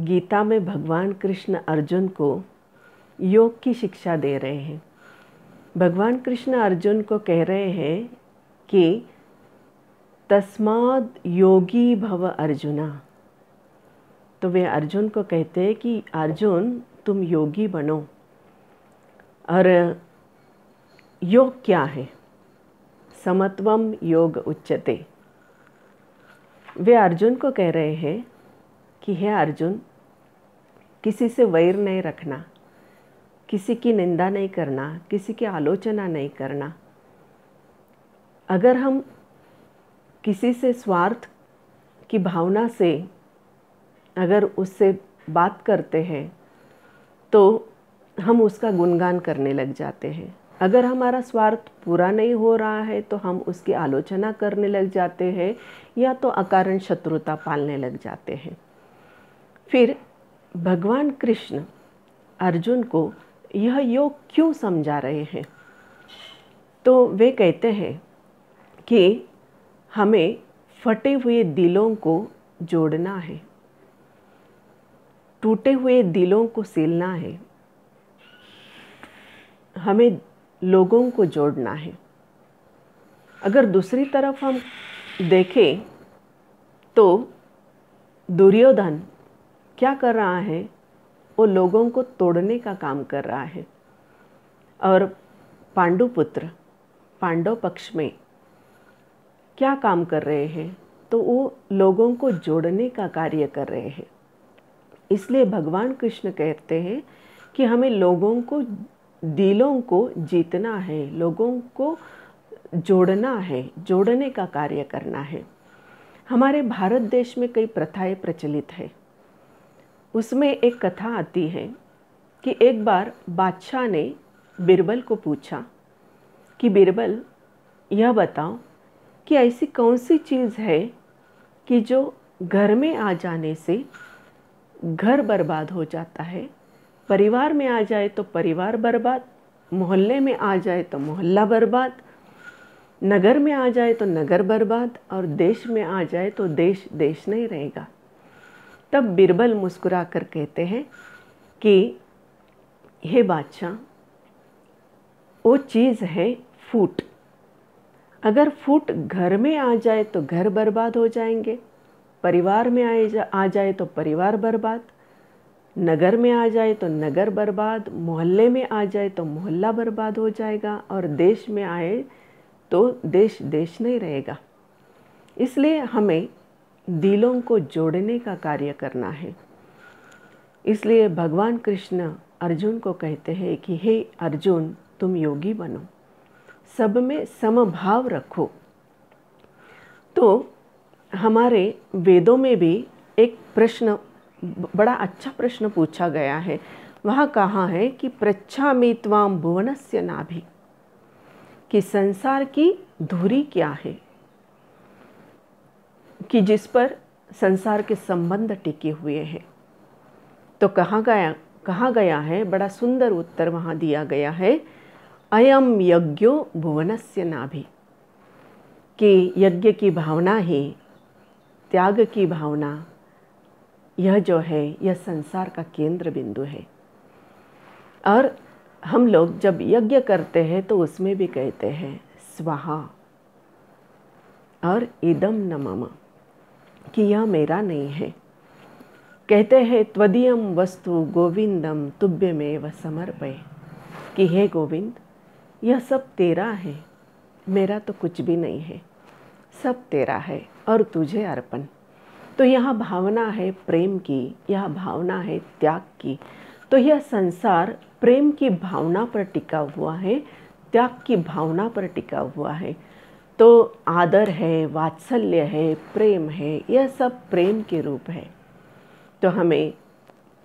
गीता में भगवान कृष्ण अर्जुन को योग की शिक्षा दे रहे हैं। भगवान कृष्ण अर्जुन को कह रहे हैं कि तस्माद् योगी भव अर्जुना। तो वे अर्जुन को कहते हैं कि अर्जुन तुम योगी बनो। और योग क्या है? समत्वम योग उच्यते। वे अर्जुन को कह रहे हैं कि हे अर्जुन, किसी से वैर नहीं रखना, किसी की निंदा नहीं करना, किसी की आलोचना नहीं करना। अगर हम किसी से स्वार्थ की भावना से अगर उससे बात करते हैं तो हम उसका गुणगान करने लग जाते हैं। अगर हमारा स्वार्थ पूरा नहीं हो रहा है तो हम उसकी आलोचना करने लग जाते हैं या तो अकारण शत्रुता पालने लग जाते हैं। फिर भगवान कृष्ण अर्जुन को यह योग क्यों समझा रहे हैं? तो वे कहते हैं कि हमें फटे हुए दिलों को जोड़ना है, टूटे हुए दिलों को सीलना है, हमें लोगों को जोड़ना है। अगर दूसरी तरफ हम देखें तो दुर्योधन क्या कर रहा है? वो लोगों को तोड़ने का काम कर रहा है। और पांडुपुत्र पांडव पक्ष में क्या काम कर रहे हैं? तो वो लोगों को जोड़ने का कार्य कर रहे हैं। इसलिए भगवान कृष्ण कहते हैं कि हमें लोगों को, दिलों को जीतना है, लोगों को जोड़ना है, जोड़ने का कार्य करना है। हमारे भारत देश में कई प्रथाएं प्रचलित है। उसमें एक कथा आती है कि एक बार बादशाह ने बीरबल को पूछा कि बीरबल, यह बताओ कि ऐसी कौन सी चीज़ है कि जो घर में आ जाने से घर बर्बाद हो जाता है, परिवार में आ जाए तो परिवार बर्बाद, मोहल्ले में आ जाए तो मोहल्ला बर्बाद, नगर में आ जाए तो नगर बर्बाद, और देश में आ जाए तो देश देश नहीं रहेगा। तब बीरबल मुस्कुरा कर कहते हैं कि हे बादशाह, वो चीज़ है फूट। अगर फूट घर में आ जाए तो घर बर्बाद हो जाएंगे, परिवार में आ जाए तो परिवार बर्बाद, नगर में आ जाए तो नगर बर्बाद, मोहल्ले में आ जाए तो मोहल्ला बर्बाद हो जाएगा, और देश में आए तो देश देश नहीं रहेगा। इसलिए हमें दिलों को जोड़ने का कार्य करना है। इसलिए भगवान कृष्ण अर्जुन को कहते हैं कि हे अर्जुन, तुम योगी बनो, सब में समभाव रखो। तो हमारे वेदों में भी एक प्रश्न, बड़ा अच्छा प्रश्न पूछा गया है। वहाँ कहा है कि पृच्छामि त्वां भुवनस्य नाभि, कि संसार की धुरी क्या है, कि जिस पर संसार के संबंध टिके हुए हैं। तो कहा गया है, बड़ा सुंदर उत्तर वहाँ दिया गया है, अयम यज्ञो भुवनस्य नाभि, कि यज्ञ की भावना ही, त्याग की भावना, यह जो है यह संसार का केंद्र बिंदु है। और हम लोग जब यज्ञ करते हैं तो उसमें भी कहते हैं स्वाहा और इदम न मम, कि यह मेरा नहीं है। कहते हैं त्वदीयम वस्तु गोविंदम तुभ्यमेव समर्पय, कि हे गोविंद, यह सब तेरा है, मेरा तो कुछ भी नहीं है, सब तेरा है और तुझे अर्पण। तो यह भावना है प्रेम की, यह भावना है त्याग की। तो यह संसार प्रेम की भावना पर टिका हुआ है, त्याग की भावना पर टिका हुआ है। तो आदर है, वात्सल्य है, प्रेम है, यह सब प्रेम के रूप है। तो हमें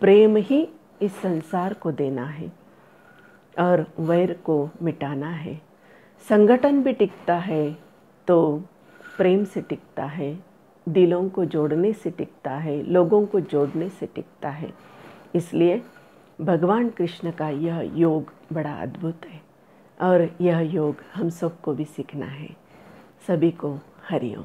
प्रेम ही इस संसार को देना है और वैर को मिटाना है। संगठन भी टिकता है तो प्रेम से टिकता है, दिलों को जोड़ने से टिकता है, लोगों को जोड़ने से टिकता है। इसलिए भगवान कृष्ण का यह योग बड़ा अद्भुत है और यह योग हम सबको भी सीखना है। सभी को हरिओम।